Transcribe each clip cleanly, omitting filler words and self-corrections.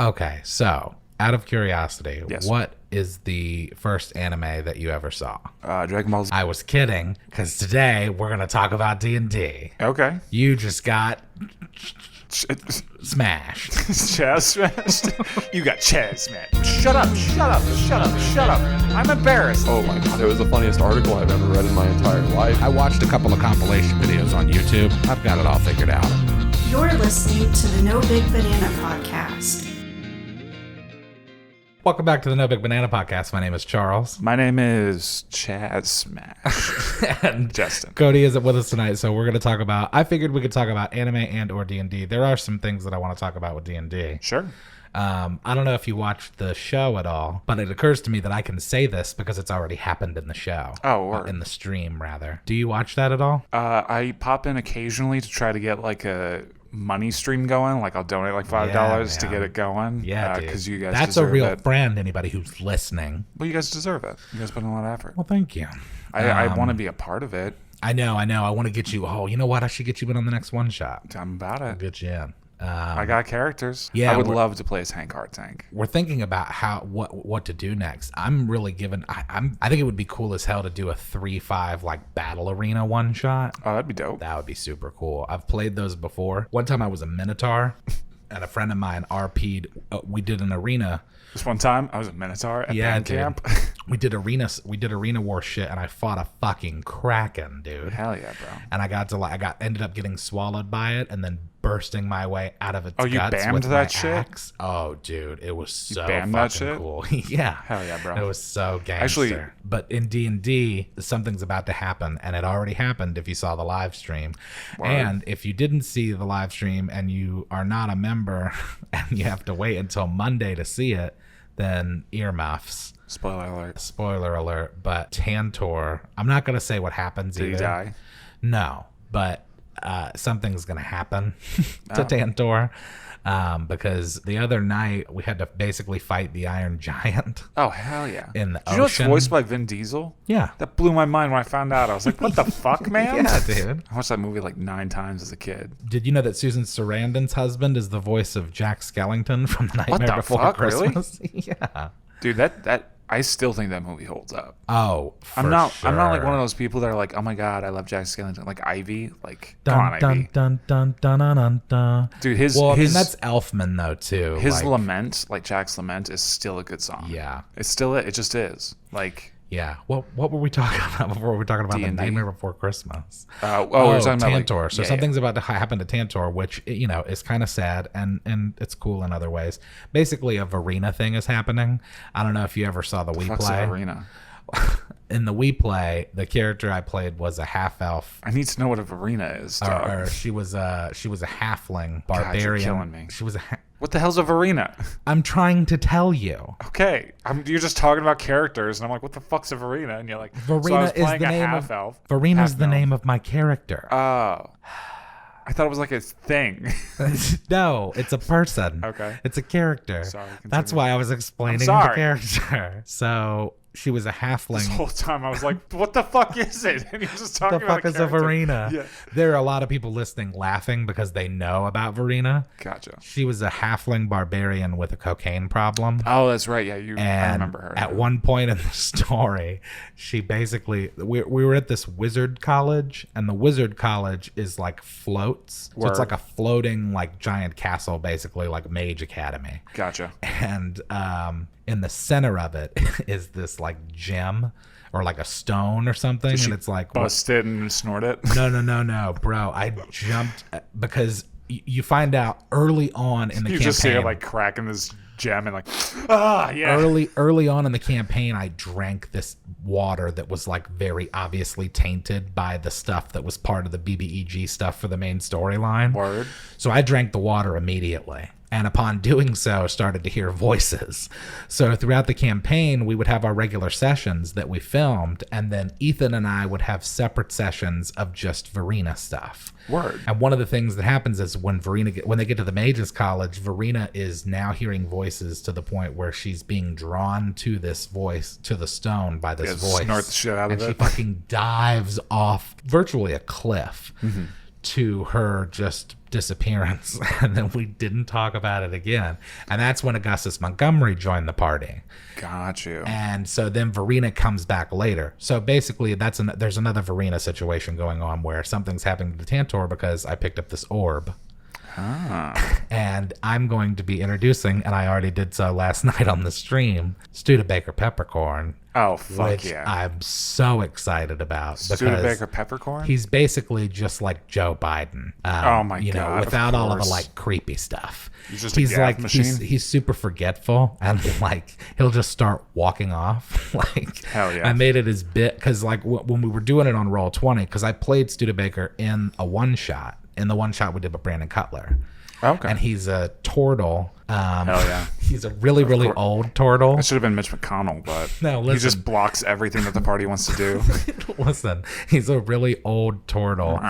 Okay, so out of curiosity, Yes. what is the first anime that you ever saw? Dragon Ball Z. I was kidding, because today we're going to talk about D&D. Okay. You just got smashed. Chaz smashed? You got Chaz smashed. Shut up, shut up, shut up, shut up. I'm embarrassed. Oh my god, it was the funniest article I've ever read in my entire life. I watched a couple of compilation videos on YouTube. I've got it all figured out. You're listening to the No Big Banana Podcast. Welcome back to the No Big Banana Podcast. My name is Charles. My name is Chaz Smash. And Justin. Cody isn't with us tonight, so we're going to talk about... I figured we could talk about anime and or D&D. There are some things that I want to talk about with D&D. Sure. I don't know if you watched the show at all, but it occurs to me that I can say this because it's already happened in the show. Oh, word. In the stream, rather. Do you watch that at all? I pop in occasionally to try to get like a money stream going. Like I'll donate like $5 to get it going. Yeah, because you guys that's a deserve real it. friend, anybody who's listening. Well, you guys deserve it. You guys put in a lot of effort. Well, thank you. I want to be a part of it. I know. I want to get you. Oh, you know what? I should get you in on the next one shot. I'm about I'll it. get you in. I got characters. Yeah, I would love to play as Hank Tank. We're thinking about what to do next. I'm really given. I think it would be cool as hell to do a 3-5 like battle arena one shot. Oh, that'd be dope. That would be super cool. I've played those before. One time I was a Minotaur, and a friend of mine RP'd. We did an arena. This one time I was a Minotaur at band camp. We did arena war shit, and I fought a fucking kraken, dude. Hell yeah, bro. And I ended up getting swallowed by it, and then bursting my way out of its guts. You bammed with that my shit? axe. Oh, dude, it was so bammed fucking that shit? cool. Yeah. Hell yeah, bro. It was so gangster. Actually, but in D&D, something's about to happen, and it already happened if you saw the live stream. Word. And if you didn't see the live stream and you are not a member and you have to wait until Monday to see it, then earmuffs. Spoiler alert. But Tantor, I'm not going to say what happens either. Did he die? No, but something's going to happen to Tantor. Because the other night we had to basically fight the Iron Giant. Oh, hell yeah. In the Did you know it's ocean. voiced by Vin Diesel? Yeah. That blew my mind when I found out. I was like, what the fuck, man? Yeah, dude. I watched that movie like 9 times as a kid. Did you know that Susan Sarandon's husband is the voice of Jack Skellington from The Nightmare the Before fuck, Christmas? Yeah. Dude, that I still think that movie holds up. Oh, I'm not like one of those people that are like, oh my god, I love Jack Skellington. Like Ivy, like come on, Ivy. Dude, that's Elfman though too. His lament, like Jack's lament, is still a good song. Yeah, it just is. Like, yeah. What were we talking about before? We were talking about D&D? The Nightmare Before Christmas. we were talking about Tantor. Like, so something's about to happen to Tantor, which is kind of sad and it's cool in other ways. Basically, a Verena thing is happening. I don't know if you ever saw the Wii Play. Verena? In the Wii Play, the character I played was a half elf. I need to know what a Verena is. Or she was a halfling barbarian. God, you're killing me. She was What the hell's a Verena? I'm trying to tell you. Okay, you're just talking about characters, and I'm like, what the fuck's a Verena? And you're like, Verena is the name of elf. Verena's the name of my character. Oh, I thought it was like a thing. No, it's a person. Okay, it's a character. Sorry, continue. That's why I was explaining the character. So she was a halfling. This whole time I was like, what the fuck is it? And you're just talking the about fuck is a Verena? Yeah. There are a lot of people listening laughing because they know about Verena. Gotcha. She was a halfling barbarian with a cocaine problem. Oh, that's right. Yeah, I remember her. At one point in the story, she basically we were at this wizard college, and the wizard college is like floats. So it's like a floating like giant castle, basically like Mage Academy. Gotcha. And in the center of it is this like gem or like a stone or something, and it's like bust it and snort it. No, bro. I jumped because you find out early on in the campaign. You just see her like cracking this gem and like, yeah. Early on in the campaign, I drank this water that was like very obviously tainted by the stuff that was part of the BBEG stuff for the main storyline. Word. So I drank the water immediately. And upon doing so, started to hear voices. So throughout the campaign, we would have our regular sessions that we filmed, and then Ethan and I would have separate sessions of just Verena stuff. Word. And one of the things that happens is when they get to the Mages College, Verena is now hearing voices to the point where she's being drawn to this voice, to the stone by this voice. Snort the shit out of it. And she fucking dives off virtually a cliff. to her just disappearance, and then we didn't talk about it again. And that's when Augustus Montgomery joined the party. Got you. And so then Verena comes back later. So basically, there's another Verena situation going on where something's happening to Tantor because I picked up this orb. And I'm going to be introducing, and I already did so last night on the stream, Studebaker Peppercorn. Oh, fuck which yeah. I'm so excited about. Studebaker Peppercorn? He's basically just like Joe Biden. Oh my God, without all of the course. like creepy stuff. He's just a gaffe machine? He's super forgetful, and like he'll just start walking off. Like, hell yeah. I made it his bit because like when we were doing it on Roll20, because I played Studebaker in a one shot. In the one shot we did with Brandon Cutler. Okay. And he's a turtle. Hell yeah. He's a really, really old turtle. It should have been Mitch McConnell, but No, he listen. just blocks everything that the party wants to do. Listen, he's a really old turtle,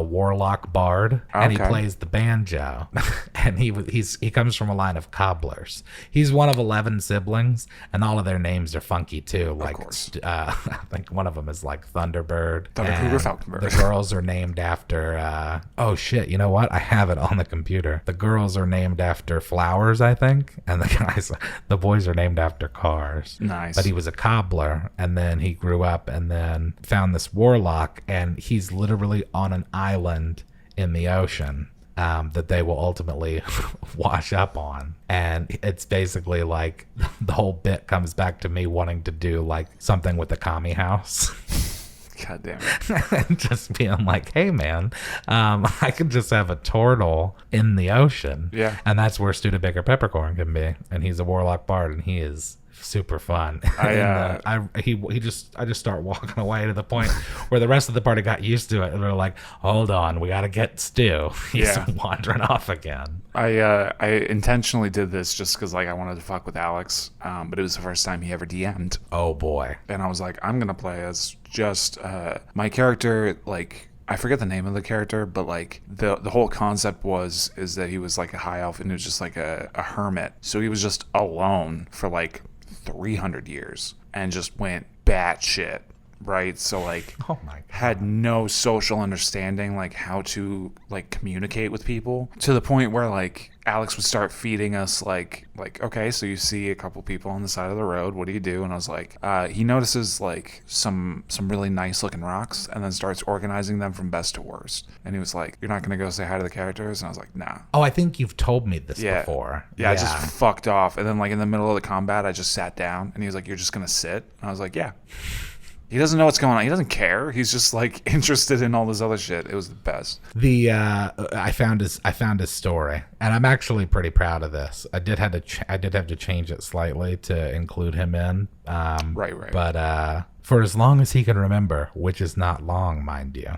warlock bard, and he Okay. plays the banjo. And he comes from a line of cobblers. He's one of 11 siblings, and all of their names are funky too. Like, course. I think one of them is like Thunderbird. Thunder and Cougar Falconbird. The girls are named after. Oh shit! You know what? I have it on the computer. The girls are named after flowers, I think, and the boys are named after cars. Nice. But he was a cobbler, and then he grew up and then found this warlock, and he's literally on an island in the ocean that they will ultimately wash up on. And it's basically like the whole bit comes back to me wanting to do like something with the commie house. God damn it. And just being like, hey man, I could just have a turtle in the ocean. Yeah. And that's where Studebaker Peppercorn can be. And he's a warlock bard, and he is super fun. I just start walking away to the point where the rest of the party got used to it, and they're like, hold on, we gotta get Stu. He's wandering off again. I intentionally did this just because like I wanted to fuck with Alex, but it was the first time he ever DM'd. Oh boy. And I was like, I'm gonna play as just my character. Like, I forget the name of the character, but like the whole concept is that he was like a high elf, and he was just like a hermit. So he was just alone for like 300 years and just went batshit, right? So like, Oh my God. had no social understanding, like how to like communicate with people, to the point where like Alex would start feeding us like okay, so you see a couple people on the side of the road, what do you do? And I was like, he notices like some really nice looking rocks, and then starts organizing them from best to worst. And he was like, you're not gonna go say hi to the characters? And I was like, nah. Oh, I think you've told me this Yeah. before. Yeah, I just fucked off. And then like in the middle of the combat, I just sat down, and he was like, you're just gonna sit? And I was like, yeah. He doesn't know what's going on. He doesn't care. He's just like interested in all this other shit. It was the best. I found his story, and I'm actually pretty proud of this. I did have to change it slightly to include him in. Right. But for as long as he can remember, which is not long, mind you,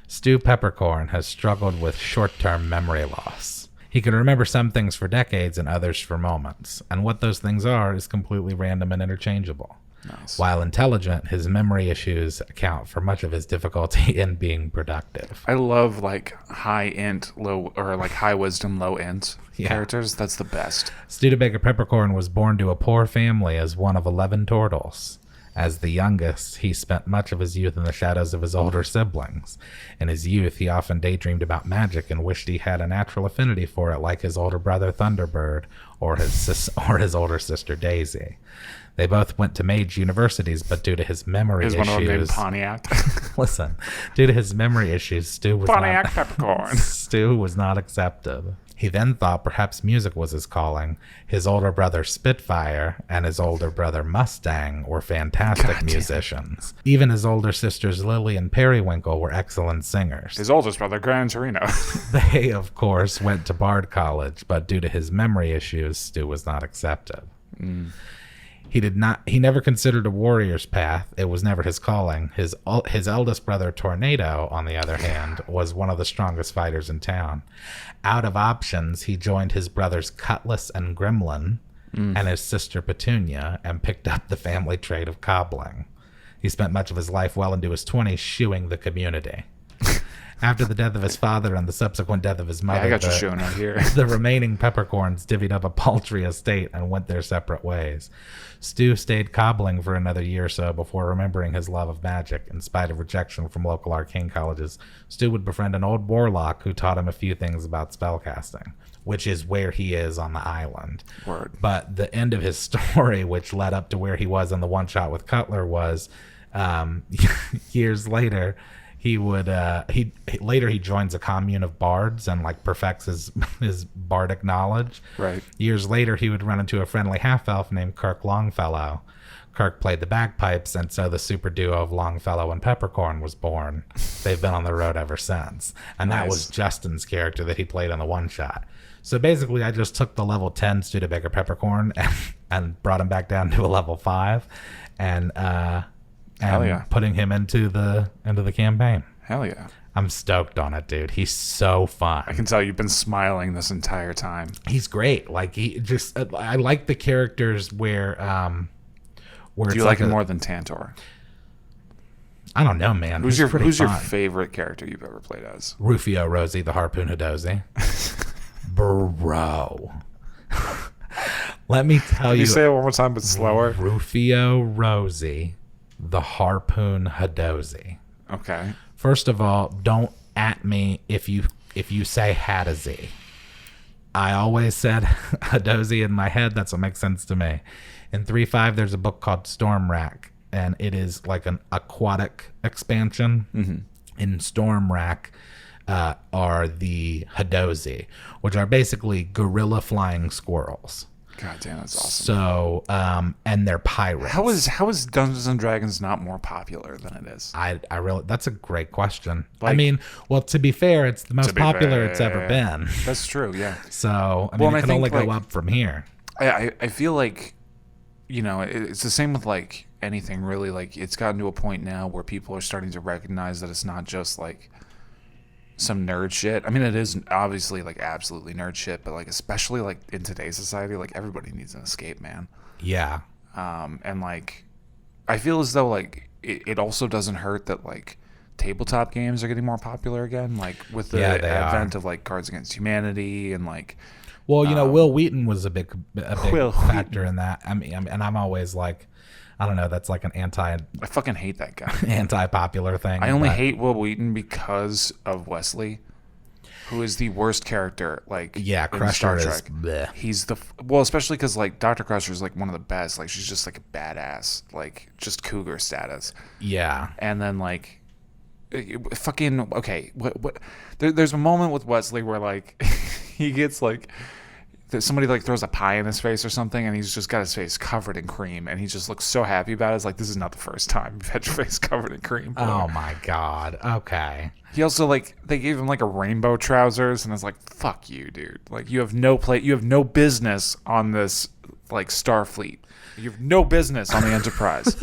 Stu Peppercorn has struggled with short-term memory loss. He can remember some things for decades and others for moments, and what those things are is completely random and interchangeable. Nice. While intelligent, his memory issues account for much of his difficulty in being productive. I love like high int, low, or like high wisdom, low int characters. That's the best. Studebaker Peppercorn was born to a poor family as one of 11 turtles. As the youngest, he spent much of his youth in the shadows of his older siblings. In his youth, he often daydreamed about magic and wished he had a natural affinity for it, like his older brother Thunderbird or his older sister Daisy. They both went to mage universities, but due to his memory Is issues... one of them named Pontiac? Listen, due to his memory issues, Stu was Peppercorn. Stu was not accepted. He then thought perhaps music was his calling. His older brother Spitfire and his older brother Mustang were fantastic musicians. Even his older sisters Lily and Periwinkle were excellent singers. His oldest brother, Gran Torino. They, of course, went to Bard College, but due to his memory issues, Stu was not accepted. He never considered a warrior's path. It was never his calling. His eldest brother, Tornado, on the other hand, was one of the strongest fighters in town. Out of options, he joined his brothers Cutlass and Gremlin and his sister Petunia and picked up the family trade of cobbling. He spent much of his life well into his 20s shoeing the community. After the death of his father and the subsequent death of his mother, I got you showing right here. the remaining Peppercorns divvied up a paltry estate and went their separate ways. Stu stayed cobbling for another year or so before remembering his love of magic. In spite of rejection from local arcane colleges, Stu would befriend an old warlock who taught him a few things about spellcasting, which is where he is on the island. Word. But the end of his story, which led up to where he was in the one shot with Cutler, was years later. He would he joins a commune of bards and like perfects his bardic knowledge. Right. Years later, he would run into a friendly half elf named Kirk Longfellow. Kirk played the bagpipes, and so the super duo of Longfellow and Peppercorn was born. They've been on the road ever since, and that was Justin's character that he played on the one shot. So basically, I just took the level 10 Studebaker Peppercorn and brought him back down to a level 5, and putting him into the campaign. Hell yeah. I'm stoked on it, dude. He's so fun. I can tell you've been smiling this entire time. He's great. Like I like the characters where Do you like him more than Tantor? I don't know, man. Who's your fun. favorite character you've ever played as? Rufio, Rosey, the Harpoon Hadozee. Bro. Let me tell Can you. you say it one more time but slower? Rufio, Rosey, the Harpoon Hadozee. Okay. First of all, don't at me if you say Hadozee. I always said Hadozee in my head. That's what makes sense to me. In 3.5, there's a book called Stormwrack, and it is like an aquatic expansion. Mm-hmm. In Stormwrack are the Hadozee, which are basically gorilla flying squirrels. God damn, that's awesome. So, and they're pirates. How is Dungeons and Dragons not more popular than it is? I really, that's a great question. Like, I mean, well, to be fair, it's the most popular it's ever been. That's true, yeah. So, I mean, it can only go up from here. I feel like, it's the same with like anything really. Like, it's gotten to a point now where people are starting to recognize that it's not just like some nerd shit. I mean, it is obviously like absolutely nerd shit, but like especially like in today's society, like everybody needs an escape, man. Yeah. And like I feel as though like it also doesn't hurt that like tabletop games are getting more popular again, like with the advent of like Cards Against Humanity and like Well, Will Wheaton was a big factor in that. I mean, and I'm always like, I don't know, that's like an I fucking hate that guy. anti-popular thing. I only hate Will Wheaton because of Wesley, who is the worst character. Like, yeah, Crusher is bleh. He's especially because like Dr. Crusher is like one of the best. Like, she's just like a badass, like just cougar status. Yeah, and then like fucking okay. What? There's a moment with Wesley where like he gets like. Somebody like throws a pie in his face or something, and he's just got his face covered in cream, and he just looks so happy about it. It's like, this is not the first time you've had your face covered in cream. Oh my god. Okay. He also like they gave him like a rainbow trousers, and it's like, fuck you, dude. Like, you have no business on this like Starfleet. You have no business on the Enterprise.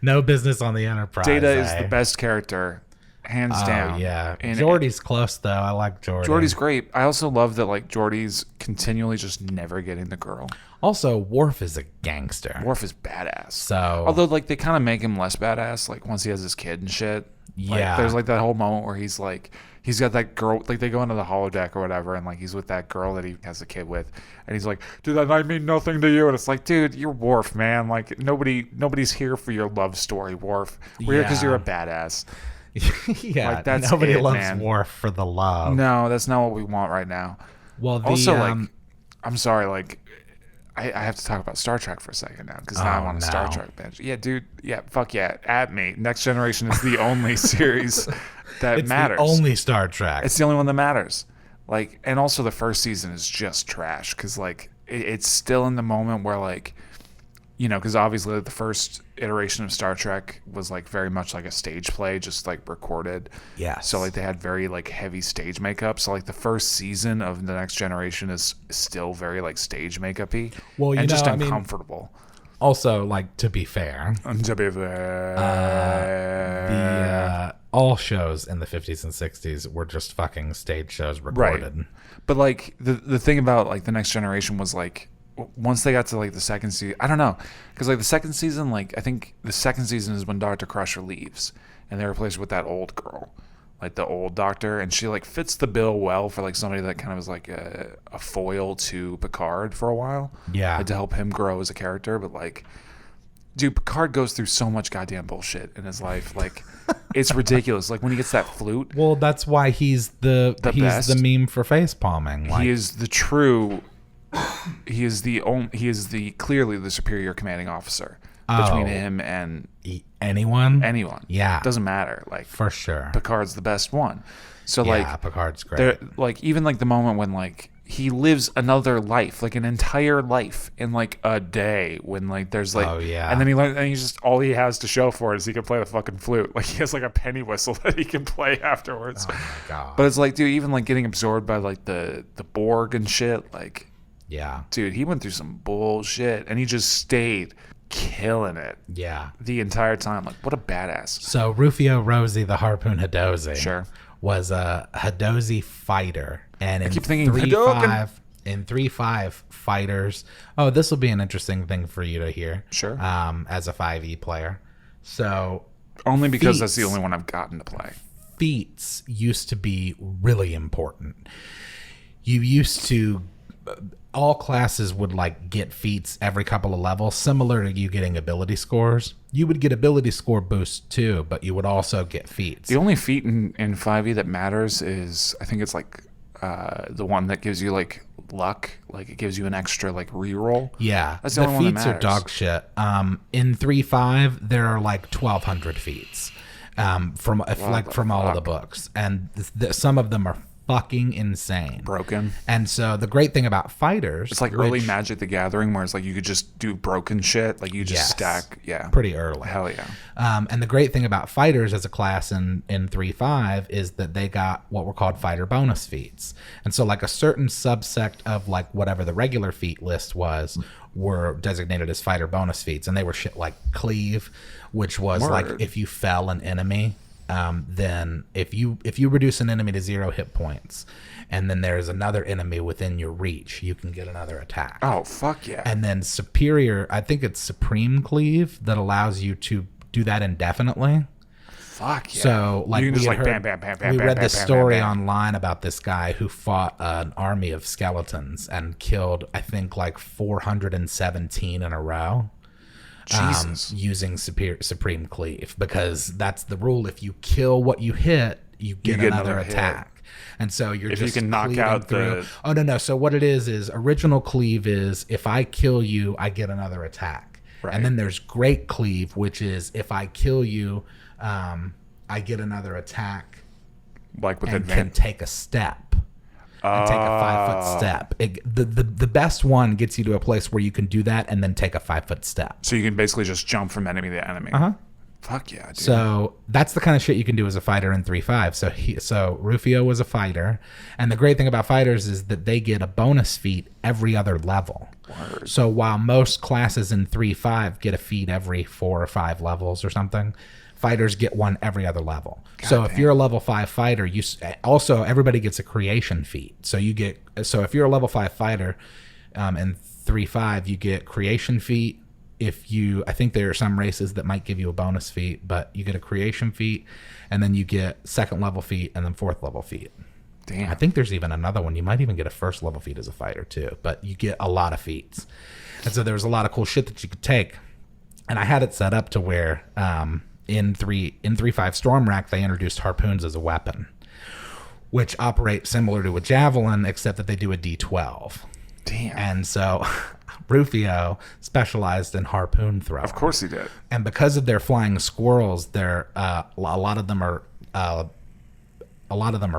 No business on the Enterprise. Data is the best character. Hands down. Yeah. Geordi's close though. I like Geordi. Geordi's great. I also love that like Geordi's continually just never getting the girl. Also, Worf is a gangster. Worf is badass. So although like they kind of make him less badass like once he has his kid and shit. Yeah. Like, there's like that whole moment where he's got that girl, like they go into the holodeck or whatever, and like he's with that girl that he has a kid with, and he's like, "Dude, that night mean nothing to you," and it's like, dude, you're Worf, man. Like nobody's here for your love story, Worf. We're here because you're a badass. Yeah, like, that's nobody loves man. Worf for the love. No, that's not what we want right now. Well, also, like, I'm sorry, like, I have to talk about Star Trek for a second now because now I'm on a Star Trek bench. Yeah, dude. Yeah, fuck yeah. At me. Next Generation is the only series that matters. It's the only Star Trek. It's the only one that matters. Like, and also the first season is just trash because like it's still in the moment where like, because obviously the first iteration of Star Trek was like very much like a stage play, just like recorded. Yeah. So like they had very like heavy stage makeup. So like the first season of the Next Generation is still very like stage makeup-y. Well, and just uncomfortable. Also, like, to be fair, all shows in the 50s and 60s were just fucking stage shows recorded. Right. But like the thing about like the Next Generation was like, once they got to like the second season, I don't know, because like the second season, like I think the second season is when Dr. Crusher leaves and they're replaced with that old girl. like the old Doctor, and she like fits the bill well for like somebody that kind of was like a foil to Picard for a while. Yeah. Like, to help him grow as a character, but like, dude, Picard goes through so much goddamn bullshit in his life. Like, it's ridiculous. Like when he gets that flute. Well, that's why he's the best. meme for face palming. Like, He is the true. He is the clearly the superior commanding officer between him and anyone. Yeah, doesn't matter. Like, for sure, Picard's the best one. So yeah, like, Picard's great. there, like even like the moment when like he lives another life, like an entire life in like a day, when like there's like, oh yeah, and then he learns, and he's just, all he has to show for it is he can play the fucking flute. Like he has like a penny whistle that he can play afterwards. Oh my god! But it's like, dude, even like getting absorbed by like the Borg and shit, like. Yeah. Dude, he went through some bullshit and he just stayed killing it. Yeah. The entire time. Like, what a badass. So Rufio Rosey, the Harpoon Hadozee, Sure. was a Hadozee fighter. And in keep thinking 3.5 fighters. Oh, this will be an interesting thing for you to hear. Sure. As a 5e player. So only because feats, that's the only one I've gotten to play. Feats used to be really important. You used to... all classes would like get feats every couple of levels, similar to you getting ability scores. You would get ability score boosts too, but you would also get feats. The only feat in 5e that matters is, I think it's like the one that gives you like luck, like it gives you an extra like reroll. Yeah, that's the only one that feats are matters. dog shit. In 3.5 there are like 1,200 feats from all of the books, and some of them are fucking insane. Broken. And so the great thing about fighters, it's like early Magic the Gathering, where it's like you could just do broken shit, like you just stack. Yeah, pretty early. Hell yeah. And the great thing about fighters as a class in 3.5 is that they got what were called fighter bonus feats. And so like a certain subsect of like whatever the regular feat list was were designated as fighter bonus feats, and they were shit like cleave, which was like if you fell an enemy, then if you reduce an enemy to 0 hit points, and then there's another enemy within your reach, you can get another attack. Oh, fuck yeah. And then superior, I think it's supreme cleave that allows you to do that indefinitely. Fuck yeah. So like, you can we just had like heard, bam, bam, bam, bam, we bam, read bam, this bam, story bam, bam. online about this guy who fought an army of skeletons and killed, I think, like 417 in a row. Jesus. Using supreme cleave, because that's the rule. If you kill what you hit, you get another attack. And so you're if just you can knock out through. the... Oh no. So what it is original cleave is if I kill you, I get another attack. Right. And then there's great cleave, which is if I kill you, I get another attack. Like with and advantage. can take a step. And take a 5-foot step. The best one gets you to a place where you can do that and then take a 5-foot step. So you can basically just jump from enemy to enemy. Uh-huh. Fuck yeah, dude. So that's the kind of shit you can do as a fighter in 3.5. So Rufio was a fighter, and the great thing about fighters is that they get a bonus feat every other level. Word. So while most classes in 3.5 get a feat every 4 or 5 levels or something, fighters get one every other level. So if you're a level 5 fighter, you also, everybody gets a creation feat. So if you're a level 5 fighter in 3.5, you get creation feat. I think there are some races that might give you a bonus feat, but you get a creation feat, and then you get 2nd level feat and then 4th level feat. Damn. I think there's even another one. You might even get a 1st level feat as a fighter too, but you get a lot of feats. And so there's a lot of cool shit that you could take. And I had it set up to where in 3.5 Storm Rack, they introduced harpoons as a weapon, which operate similar to a javelin, except that they do a D12. Damn. And so Rufio specialized in harpoon throwing. Of course he did. And because of their flying squirrels, a lot of them are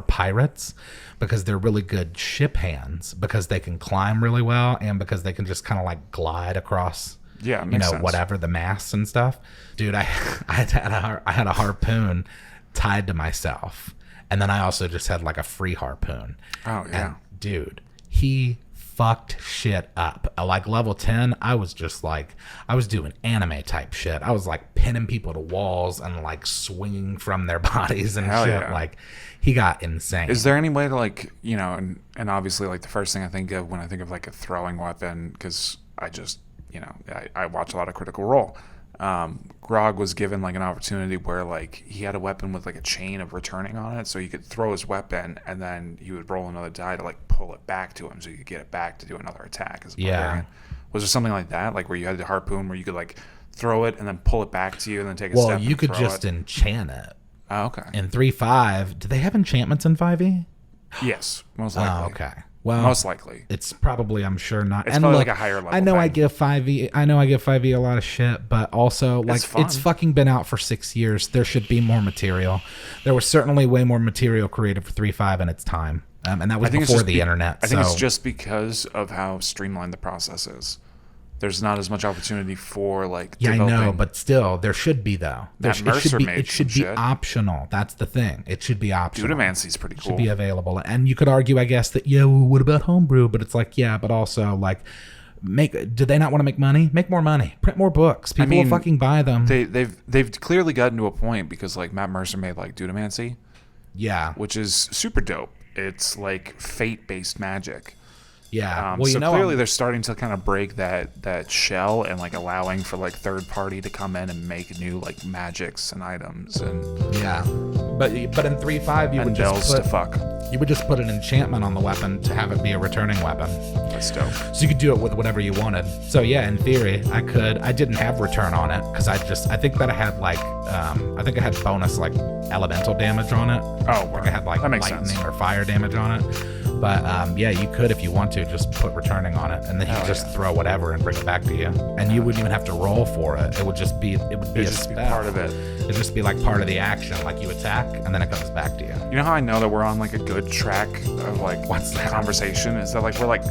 pirates, because they're really good ship hands, because they can climb really well, and because they can just kind of like glide across. Yeah, makes sense. Whatever the masts and stuff. Dude, I had a harpoon tied to myself, and then I also just had like a free harpoon. Oh yeah. And dude, he fucked shit up. Like level 10, I was doing anime type shit. I was like pinning people to walls and like swinging from their bodies and Hell shit. yeah. Like he got insane. Is there any way to like, and obviously like the first thing I think of when I think of like a throwing weapon, because I just, I watch a lot of Critical Role. Grog was given like an opportunity where like he had a weapon with like a chain of returning on it, so he could throw his weapon and then he would roll another die to like pull it back to him, so you could get it back to do another attack as a barbarian. Was there something like that, like where you had the harpoon where you could like throw it and then pull it back to you and then take a step? Well, you could throw just enchant it. Oh, okay. In 3.5, do they have enchantments in 5e? Yes, most likely. Oh, okay. Well, most likely. It's probably, I'm sure not. It's probably like a higher level I know thing. I give 5e a lot of shit, but also like fun. it's fucking been out for 6 years. There should be more material. There was certainly way more material created for 3.5 in its time, and that was before the internet. I think it's just because of how streamlined the process is. There's not as much opportunity for like. Yeah, developing. I know, but still, there should be though. Matt Mercer made it should some be shit. optional. That's the thing. It should be optional. Dudamancy's pretty cool. Should be available, and you could argue, I guess, that well, what about homebrew? But it's like, yeah, but also like, do they not want to make money? Make more money, print more books. People will fucking buy them. They've clearly gotten to a point because like Matt Mercer made like Dudamancy, yeah, which is super dope. It's like fate-based magic. Yeah. Well, so clearly they're starting to kind of break that shell and like allowing for like third party to come in and make new like magics and items and yeah. But in 3.5 you would just put an enchantment on the weapon to have it be a returning weapon. That's dope. So you could do it with whatever you wanted. So yeah, in theory, I didn't have return on it because I think that I had like I think I had bonus like elemental damage on it. Oh, like I had like lightning or fire damage on it. But yeah, you could, if you want to, just put returning on it, and then you could just throw whatever and bring it back to you, and you wouldn't even have to roll for it. It would just be a spell. Part of it. It'd just be like part of the action, like you attack, and then it comes back to you. You know how I know that we're on like a good track of like What's that? conversation? Is that like we're like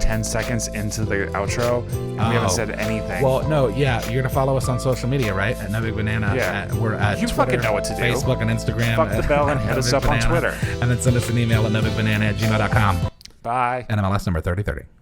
10 seconds into the outro and we haven't said anything. Well, no, yeah, you're gonna follow us on social media, right? At No Big Banana. Yeah. We're at You Twitter, fucking know what to do. Facebook and Instagram. Fuck the bell and hit us up on Twitter. And then send us an email at nobigbanana@gmail.com. Bye. NMLS number 3030.